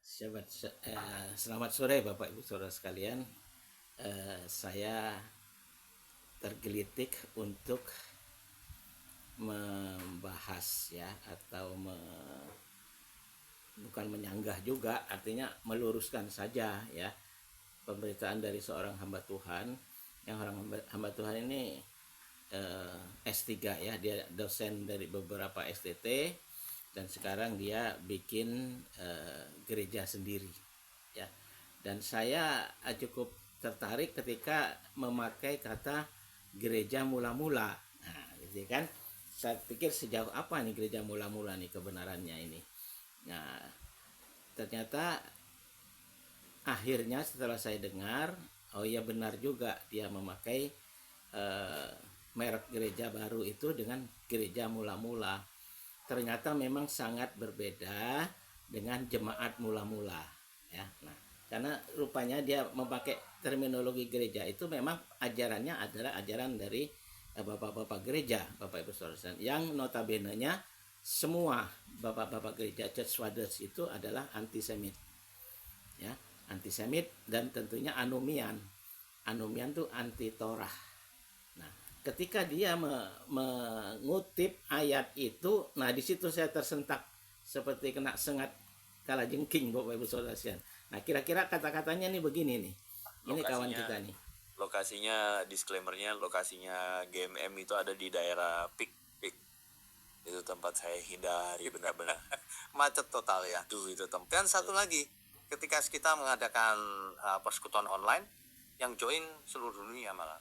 Selamat sore Bapak Ibu Saudara sekalian. Saya tergelitik untuk membahas ya bukan menyanggah juga, artinya meluruskan saja ya pemberitaan dari seorang hamba Tuhan. Yang orang hamba Tuhan ini S3 ya, dia dosen dari beberapa STT dan sekarang dia bikin gereja sendiri ya. Dan saya cukup tertarik ketika memakai kata gereja mula-mula. Nah, gitu kan. Saya pikir sejauh apa nih gereja mula-mula nih kebenarannya ini. Nah, ternyata akhirnya setelah saya dengar, oh iya benar juga dia memakai merek gereja baru itu dengan gereja mula-mula. Ternyata memang sangat berbeda dengan jemaat mula-mula ya. Nah, karena rupanya dia memakai terminologi gereja itu memang ajarannya adalah ajaran dari bapak-bapak gereja, Bapak Ibu Saudara, yang notabene-nya semua bapak-bapak gereja church fathers itu adalah antisemit ya, antisemit dan tentunya anomian. Anomian tuh anti Torah. Nah, ketika dia mengutip ayat itu, nah di situ saya tersentak seperti kena sengat kalajengking Bapak Ibu Saudara sekalian. Nah, kira-kira kata-katanya nih begini nih. Ini kawan kita nih. Lokasinya, disclaimernya, lokasinya GMM itu ada di daerah Pik. Itu tempat saya hindari benar-benar. Macet total ya. Itu tempat. Dan satu lagi, ketika kita mengadakan persekutuan online, yang join seluruh dunia malah.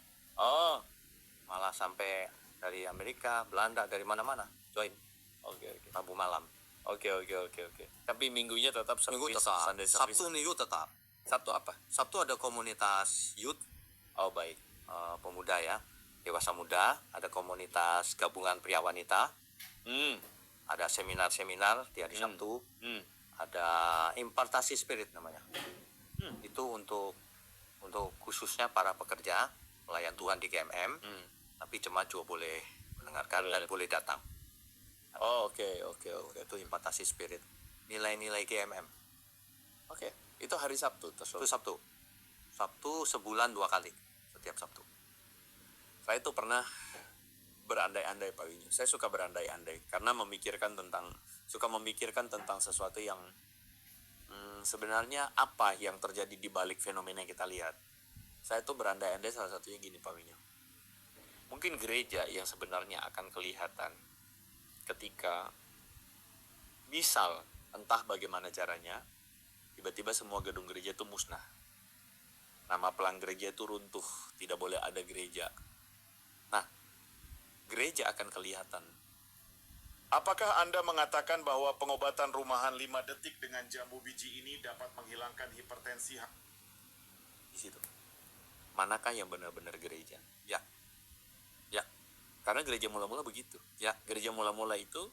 Malah sampai dari Amerika, Belanda, dari mana-mana join. Oke. Rabu malam. Oke. Tapi minggunya tetap service. Minggu tetap. Sunday service. Sabtu minggu tetap. Sabtu apa? Sabtu ada komunitas youth. Oh baik. Pemuda ya, dewasa muda. Ada komunitas gabungan pria wanita. Ada seminar-seminar di hari Sabtu. Ada impartasi spirit namanya. Itu untuk khususnya para pekerja pelayan Tuhan di GMM. Tapi jemaat juga boleh mendengarkan dan boleh datang. Oke. Itu impartasi spirit. Nilai-nilai GMM. Oke. Itu hari Sabtu. Itu Sabtu. Sabtu sebulan 2 kali. Setiap Sabtu. Saya itu pernah berandai-andai Pak Winyu. Saya suka berandai-andai karena suka memikirkan tentang sesuatu yang sebenarnya apa yang terjadi di balik fenomena yang kita lihat. Saya tuh berandai-andai salah satunya gini Pak Winyu. Mungkin gereja yang sebenarnya akan kelihatan ketika misal entah bagaimana caranya tiba-tiba semua gedung gereja itu musnah. Nama pelang gereja itu runtuh, tidak boleh ada gereja. Nah, gereja akan kelihatan. Apakah Anda mengatakan bahwa pengobatan rumahan 5 detik dengan jambu biji ini dapat menghilangkan hipertensi? Di situ. Manakah yang benar-benar gereja? Ya. Karena gereja mula-mula begitu. Ya, gereja mula-mula itu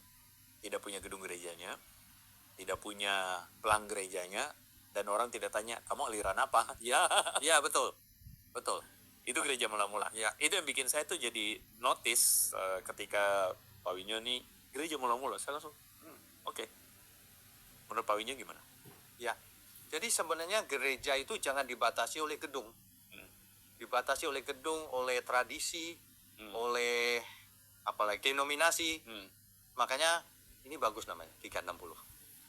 tidak punya gedung gerejanya, tidak punya pelang gerejanya, dan orang tidak tanya, kamu aliran apa? Ya, betul. Itu gereja mula-mula. Ya, itu yang bikin saya tuh jadi notice ketika Pak Winyo nih gereja mula-mula. Saya langsung, oke. Menurut Pak Winyo gimana? Ya, jadi sebenarnya gereja itu jangan dibatasi oleh gedung. Dibatasi oleh gedung, oleh tradisi, oleh apalagi denominasi. Makanya ini bagus namanya 360.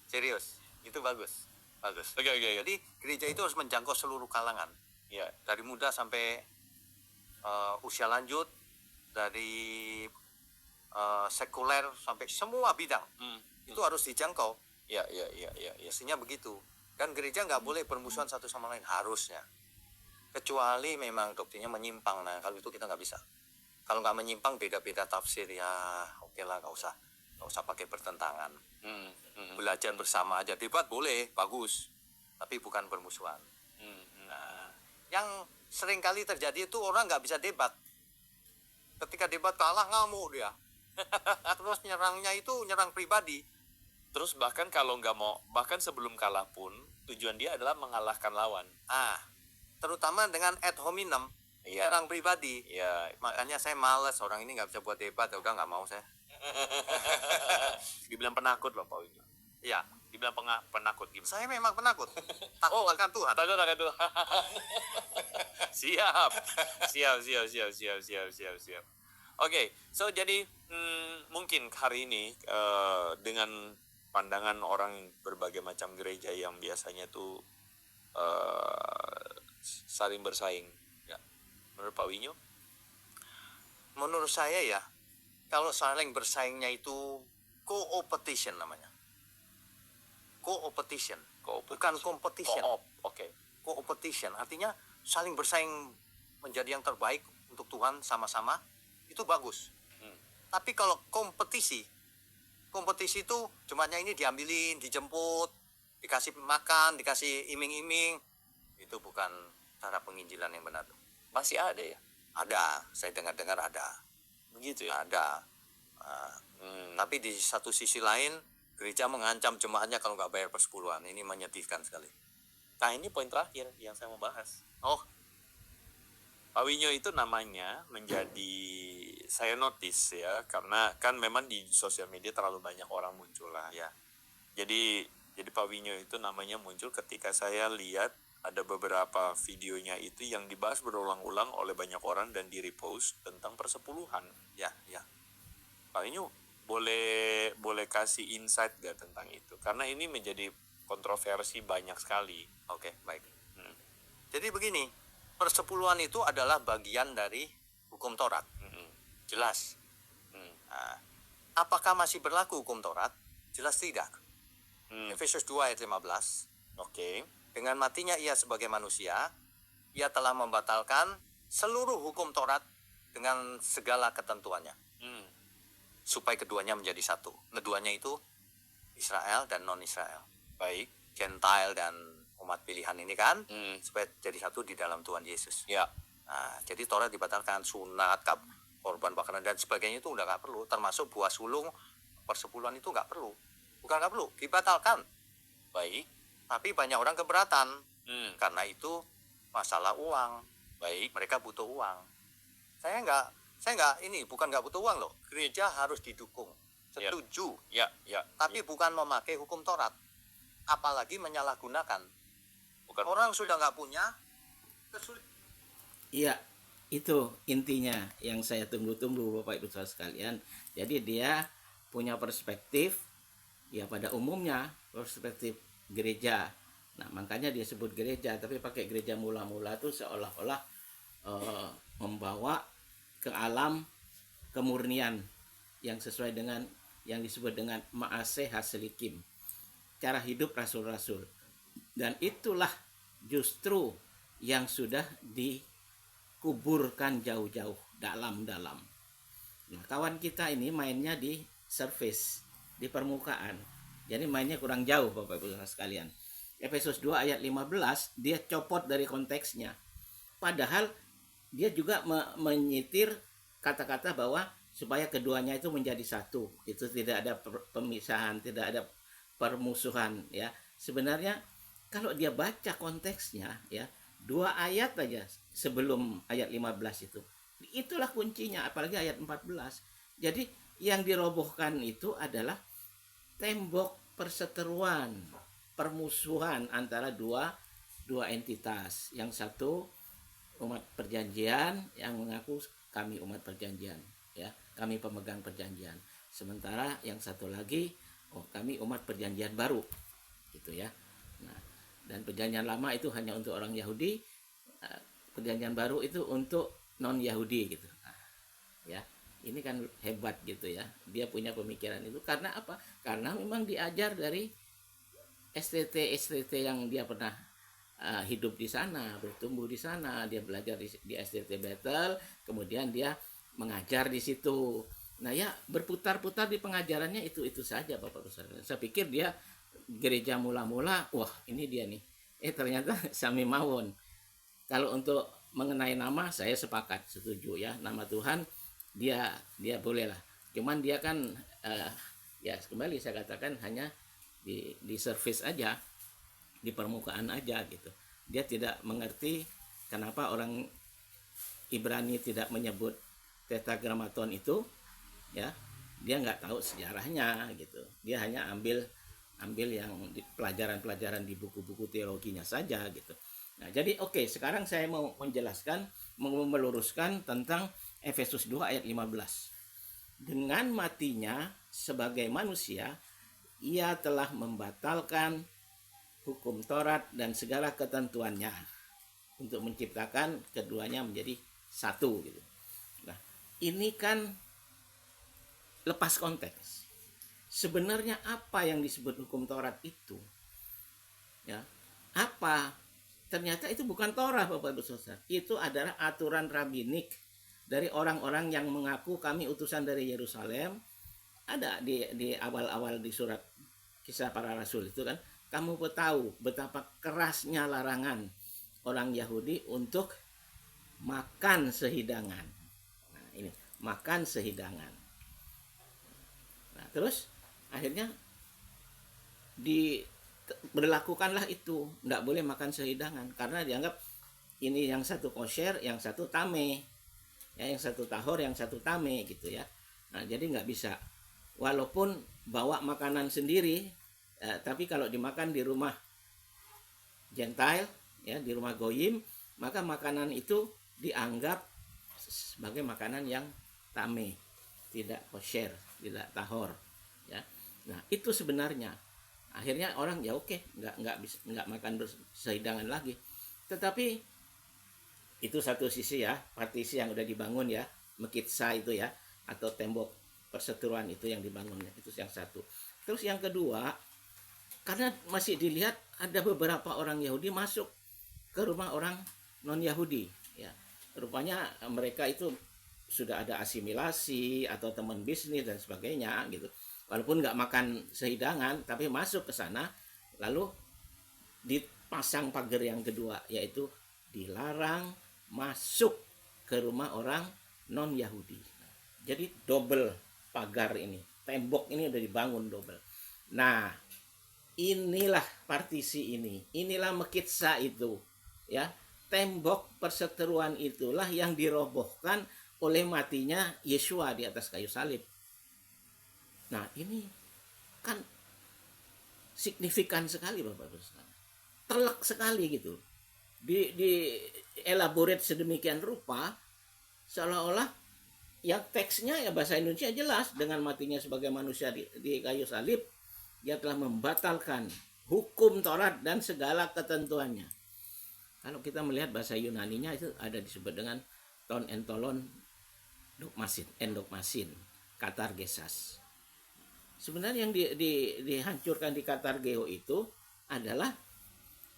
Serius, itu bagus. Oke. Jadi gereja itu harus menjangkau seluruh kalangan. Ya. Dari muda sampai usia lanjut, dari sekuler sampai semua bidang. Itu harus dijangkau. Ya. Mestinya begitu. Kan gereja nggak boleh bermusuhan satu sama lain harusnya. Kecuali memang doktrinnya menyimpang. Nah, kalau itu kita nggak bisa. Kalau nggak menyimpang beda-beda tafsir ya oke lah, nggak usah pakai bertentangan. Belajar bersama aja, debat boleh, bagus, tapi bukan bermusuhan. Nah, yang sering kali terjadi itu orang nggak bisa debat. Ketika debat kalah ngamuk dia. Terus nyerangnya itu nyerang pribadi. Terus bahkan kalau nggak mau, bahkan sebelum kalah pun tujuan dia adalah mengalahkan lawan. Terutama dengan ad hominem, nyerang pribadi. Ya. Makanya saya males, orang ini nggak bisa buat debat, udah nggak mau saya. Dibilang penakut loh Pak Winyo. Ya, Dibilang penakut gimana? Saya memang penakut. Takut akan Tuhan. Takut akan Tuhan. Siap. Siap. Oke, so jadi mungkin hari ini dengan pandangan orang berbagai macam gereja yang biasanya tuh saling bersaing. Ya. Menurut Pak Winyo? Menurut saya ya, kalau saling bersaingnya itu co-opetition namanya. Co-opetition. Bukan competition. Co-op, oke. Co-opetition artinya saling bersaing menjadi yang terbaik untuk Tuhan sama-sama, itu bagus. Tapi kalau kompetisi itu cumannya ini diambilin, dijemput, dikasih makan, dikasih iming-iming, itu bukan cara penginjilan yang benar. Masih ada ya? Ada, saya dengar ada. Begitu ya? Ada. Tapi di satu sisi lain, gereja mengancam jemaatnya kalau nggak bayar persepuluhan. Ini menyedihkan sekali. Nah, ini poin terakhir yang saya mau bahas. Oh, Pak Winyo itu namanya menjadi, saya notice ya, karena kan memang di sosial media terlalu banyak orang muncul lah. ya. Jadi Pak Winyo itu namanya muncul ketika saya lihat ada beberapa videonya itu yang dibahas berulang-ulang oleh banyak orang dan di-repost tentang persepuluhan. Ya. Pak Winyo boleh kasih insight gak tentang itu? Karena ini menjadi kontroversi banyak sekali. Oke, baik. Jadi begini, persepuluhan itu adalah bagian dari hukum Taurat. Jelas. Nah, apakah masih berlaku hukum Taurat? Jelas tidak. Efesus 2 ayat 15. Oke. Dengan matinya ia sebagai manusia, ia telah membatalkan seluruh hukum Taurat dengan segala ketentuannya. Supaya keduanya menjadi satu. Keduanya itu Israel dan non-Israel. Baik. Gentile dan umat pilihan ini kan, supaya jadi satu di dalam Tuhan Yesus. Ya. Nah, jadi Taurat dibatalkan, sunat, korban bakaran dan sebagainya itu udah nggak perlu. Termasuk buah sulung, persepuluhan itu nggak perlu. Bukan nggak perlu, dibatalkan. Baik. Tapi banyak orang keberatan. Karena itu masalah uang. Baik. Mereka butuh uang. Saya nggak ini bukan nggak butuh uang loh. Gereja harus didukung. Setuju. Ya. Tapi bukan memakai hukum Taurat. Apalagi menyalahgunakan. Bukan. Orang sudah nggak punya, kesulitan. Iya, itu intinya yang saya tunggu-tunggu Bapak Ibu Saudara sekalian. Jadi dia punya perspektif, ya pada umumnya perspektif gereja. Nah, makanya dia sebut gereja, tapi pakai gereja mula-mula itu seolah-olah membawa ke alam kemurnian yang sesuai dengan yang disebut dengan ma'aseh haselikim, cara hidup rasul-rasul. Dan itulah justru yang sudah dikuburkan jauh-jauh dalam-dalam. Nah, kawan kita ini mainnya di surface, di permukaan. Jadi mainnya kurang jauh Bapak Ibu Saudara sekalian. Efesus 2 ayat 15 dia copot dari konteksnya. Padahal dia juga menyitir kata-kata bahwa supaya keduanya itu menjadi satu. Itu tidak ada pemisahan, tidak ada permusuhan ya. Sebenarnya kalau dia baca konteksnya ya, 2 ayat aja sebelum ayat 15 itu. Itulah kuncinya, apalagi ayat 14. Jadi yang dirobohkan itu adalah tembok perseteruan, permusuhan antara dua entitas. Yang satu umat perjanjian yang mengaku kami umat perjanjian, ya, kami pemegang perjanjian. Sementara yang satu lagi, kami umat perjanjian baru, gitu ya. Nah, dan perjanjian lama itu hanya untuk orang Yahudi, perjanjian baru itu untuk non Yahudi, gitu. Nah, ya, ini kan hebat gitu ya. Dia punya pemikiran itu karena apa? Karena memang diajar dari STT yang dia pernah hidup di sana, bertumbuh di sana, dia belajar di STT Battle, kemudian dia mengajar di situ. Nah ya, berputar-putar di pengajarannya itu saja Bapak Saudara. Saya pikir dia gereja mula-mula, wah ini dia nih. Ternyata Sami Mawon. Kalau untuk mengenai nama saya sepakat, setuju ya. Nama Tuhan dia boleh lah. Cuman dia kan ya kembali saya katakan hanya di surface aja, di permukaan aja gitu. Dia tidak mengerti kenapa orang Ibrani tidak menyebut tetragrammaton itu, ya. Dia nggak tahu sejarahnya gitu. Dia hanya ambil ambil yang di pelajaran-pelajaran di buku-buku teologinya saja gitu. Nah, jadi oke, sekarang saya mau menjelaskan, meluruskan tentang Efesus 2 ayat 15. Dengan matinya sebagai manusia, ia telah membatalkan hukum Taurat dan segala ketentuannya untuk menciptakan keduanya menjadi satu gitu. Nah, ini kan lepas konteks. Sebenarnya apa yang disebut hukum Taurat itu? Ya, apa? Ternyata itu bukan Taurat, Bapak Ibu Saudara. Itu adalah aturan rabbinik dari orang-orang yang mengaku kami utusan dari Yerusalem. Ada di awal-awal di surat Kisah Para Rasul itu kan, kamu tahu betapa kerasnya larangan orang Yahudi untuk makan sehidangan. Nah, ini makan sehidangan. Nah, terus akhirnya berlakukanlah itu, tidak boleh makan sehidangan karena dianggap ini yang satu kosher, yang satu tame, ya, yang satu tahor, yang satu tame gitu ya. Nah, jadi nggak bisa, walaupun bawa makanan sendiri, tapi kalau dimakan di rumah Gentile, ya, di rumah Goyim, maka makanan itu dianggap sebagai makanan yang tame, tidak kosher, tidak tahor, ya. Nah, itu sebenarnya akhirnya orang ya oke, nggak makan sehidangan lagi. Tetapi itu satu sisi ya, partisi yang udah dibangun ya, mekitsa itu ya, atau tembok perseteruan itu yang dibangunnya, itu yang satu. Terus yang kedua, karena masih dilihat ada beberapa orang Yahudi masuk ke rumah orang non Yahudi ya, rupanya mereka itu sudah ada asimilasi atau teman bisnis dan sebagainya gitu. Walaupun nggak makan sehidangan, tapi masuk ke sana, lalu dipasang pagar yang kedua, yaitu dilarang masuk ke rumah orang non-Yahudi. Jadi double pagar ini, tembok ini udah dibangun double. Nah, inilah partisi ini, inilah mekitsa itu, ya, tembok perseteruan itulah yang dirobohkan oleh matinya Yesua di atas kayu salib. Nah, ini kan signifikan sekali Bapak Ibu sekalian. Telak sekali gitu. Di elaborate sedemikian rupa seolah-olah ya teksnya ya bahasa Indonesia jelas, dengan matinya sebagai manusia di kayu salib dia telah membatalkan hukum Taurat dan segala ketentuannya. Kalau kita melihat bahasa Yunaninya itu ada disebut dengan ton entolon endokmasin, katargesas. Sebenarnya yang dihancurkan di Katargeo itu adalah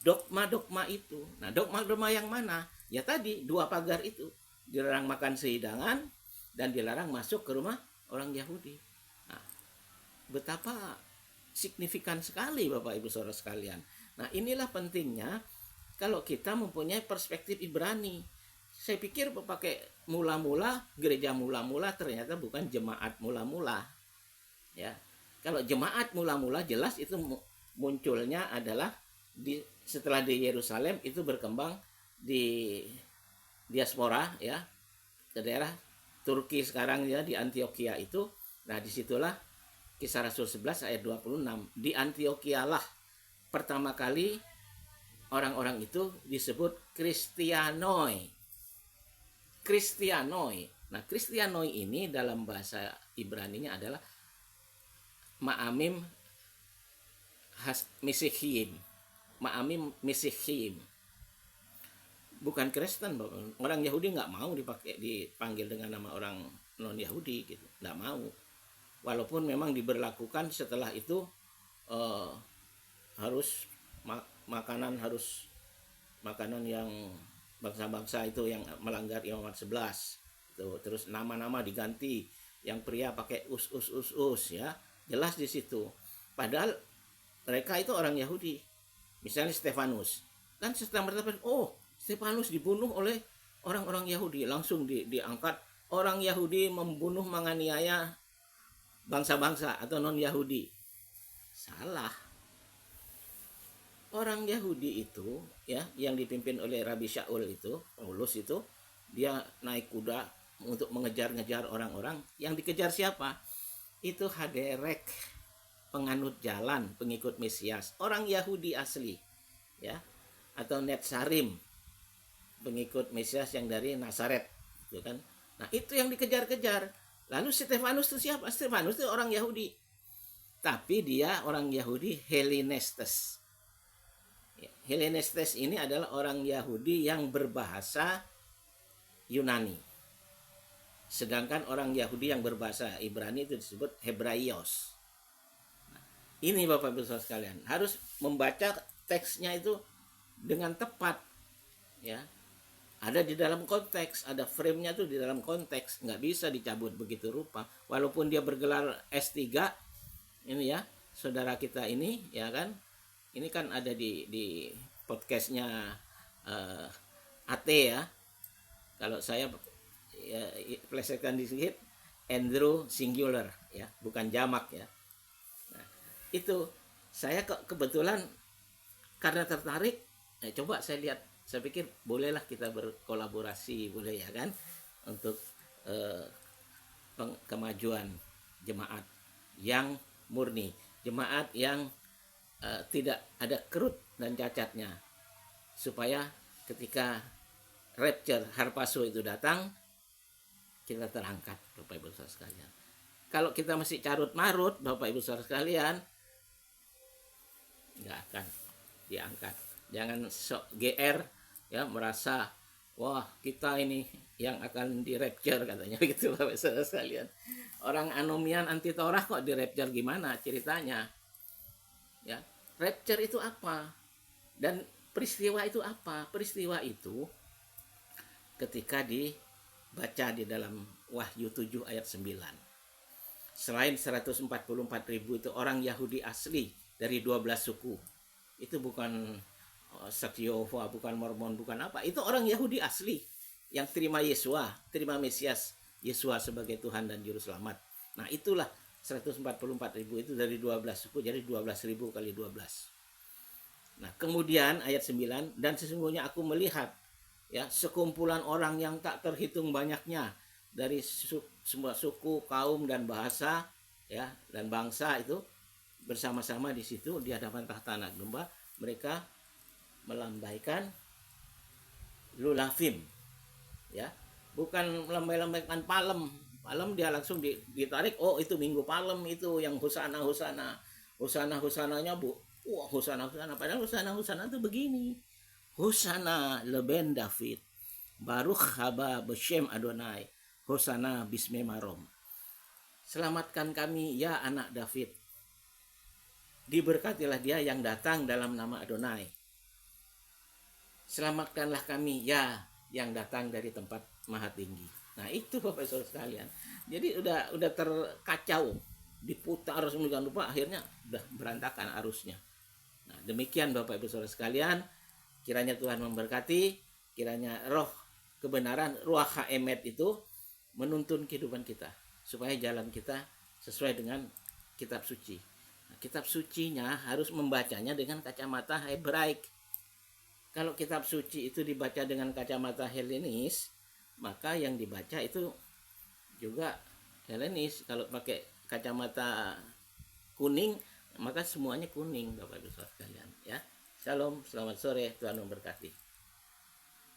dogma-dogma itu. Nah, dogma-dogma yang mana? Ya tadi, dua pagar itu. Dilarang makan sehidangan dan dilarang masuk ke rumah orang Yahudi. Nah, betapa signifikan sekali Bapak Ibu Saudara sekalian. Nah, inilah pentingnya kalau kita mempunyai perspektif Ibrani. Saya pikir pakai mula-mula, gereja mula-mula ternyata bukan jemaat mula-mula. Ya. Kalau jemaat mula-mula jelas itu munculnya adalah setelah di Yerusalem, itu berkembang di diaspora ya, ke daerah Turki sekarang ya, di Antioquia itu. Nah, disitulah Kisah Rasul 11 ayat 26. Di Antioquia lah pertama kali orang-orang itu disebut Kristianoi. Nah, Kristianoi ini dalam bahasa Ibraninya adalah Ma'amim Misihim. Ma'amim Misihim. Bukan Kristen, orang Yahudi nggak mau dipanggil dengan nama orang non Yahudi gitu, nggak mau. Walaupun memang diberlakukan setelah itu harus makanan yang bangsa-bangsa itu yang melanggar Imamat 11 tuh. Terus nama-nama diganti, yang pria pakai us ya, jelas di situ. Padahal mereka itu orang Yahudi. Misalnya Stefanus, kan setelah mereka Stefanus dibunuh oleh orang-orang Yahudi, langsung diangkat orang Yahudi membunuh, menganiaya bangsa-bangsa atau non Yahudi. Salah. Orang Yahudi itu ya, yang dipimpin oleh Rabi Shaul itu, Paulus itu, dia naik kuda untuk mengejar-ngejar orang-orang. Yang dikejar siapa? Itu Haderek penganut jalan, pengikut Mesias, orang Yahudi asli, ya, atau Netsarim, pengikut Mesias yang dari Nazaret, gitu kan. Nah, itu yang dikejar-kejar. Lalu Stefanus itu siapa? Stefanus itu orang Yahudi, tapi dia orang Yahudi Hellenistes. Hellenistes ini adalah orang Yahudi yang berbahasa Yunani. Sedangkan orang Yahudi yang berbahasa Ibrani itu disebut Hebraios. Ini Bapak Ibu Saudara sekalian, harus membaca teksnya itu dengan tepat, ya. Ada di dalam konteks, ada frame-nya tuh di dalam konteks, nggak bisa dicabut begitu rupa. Walaupun dia bergelar S3, ini ya, saudara kita ini, ya kan, ini kan ada di podcastnya AT ya. Kalau saya ya, plesetkan sedikit, Andrew singular, ya, bukan jamak ya. Itu saya kebetulan karena tertarik, coba saya lihat, saya pikir bolehlah kita berkolaborasi, boleh ya kan, untuk kemajuan jemaat yang murni, jemaat yang tidak ada kerut dan cacatnya, supaya ketika rapture harpazo itu datang, kita terangkat, Bapak Ibu Saudara sekalian. Kalau kita masih carut marut, Bapak Ibu Saudara sekalian, nggak akan diangkat. Jangan sok GR, ya, merasa wah kita ini yang akan di rapture katanya begitu Bapak Saudara sekalian. Orang anomian anti Torah kok di rapture, gimana ceritanya? Ya, rapture itu apa? Dan peristiwa itu apa? Peristiwa itu ketika dibaca di dalam Wahyu 7 ayat 9. Selain 144.000 itu orang Yahudi asli dari 12 suku. Itu bukan Saksi Yehova, bukan Mormon, bukan apa. Itu orang Yahudi asli yang terima Yesua, terima Mesias Yesua sebagai Tuhan dan Juru Selamat. Nah, itulah 144.000 itu dari 12 suku, jadi 12.000 kali 12. Nah, kemudian ayat 9, dan sesungguhnya aku melihat, ya, sekumpulan orang yang tak terhitung banyaknya dari semua suku, kaum dan bahasa, ya, dan bangsa itu bersama-sama di situ di hadapan tahta anak domba. Mereka melambaikan lulafim, ya, bukan melambaikan palem. Palem dia langsung ditarik, oh itu minggu palem, itu yang hosana hosananya bu, wah hosana, padahal hosana itu begini, hosana leben David, baruch haba beshem Adonai, hosana bisme marom, selamatkan kami ya anak David, diberkatilah dia yang datang dalam nama Adonai, selamatkanlah kami ya yang datang dari tempat maha tinggi. Nah, itu Bapak Saudara sekalian. Jadi udah terkacau, diputar sedemikian rupa, akhirnya udah berantakan arusnya. Nah, demikian Bapak Ibu Saudara sekalian, kiranya Tuhan memberkati, kiranya roh kebenaran, ruach haemet itu menuntun kehidupan kita supaya jalan kita sesuai dengan kitab suci. Nah, kitab sucinya harus membacanya dengan kacamata Hebraik. Kalau kitab suci itu dibaca dengan kacamata Helenis, maka yang dibaca itu juga Helenis. Kalau pakai kacamata kuning, maka semuanya kuning Bapak Ibu sekalian, ya. Shalom, selamat sore, Tuhan memberkati.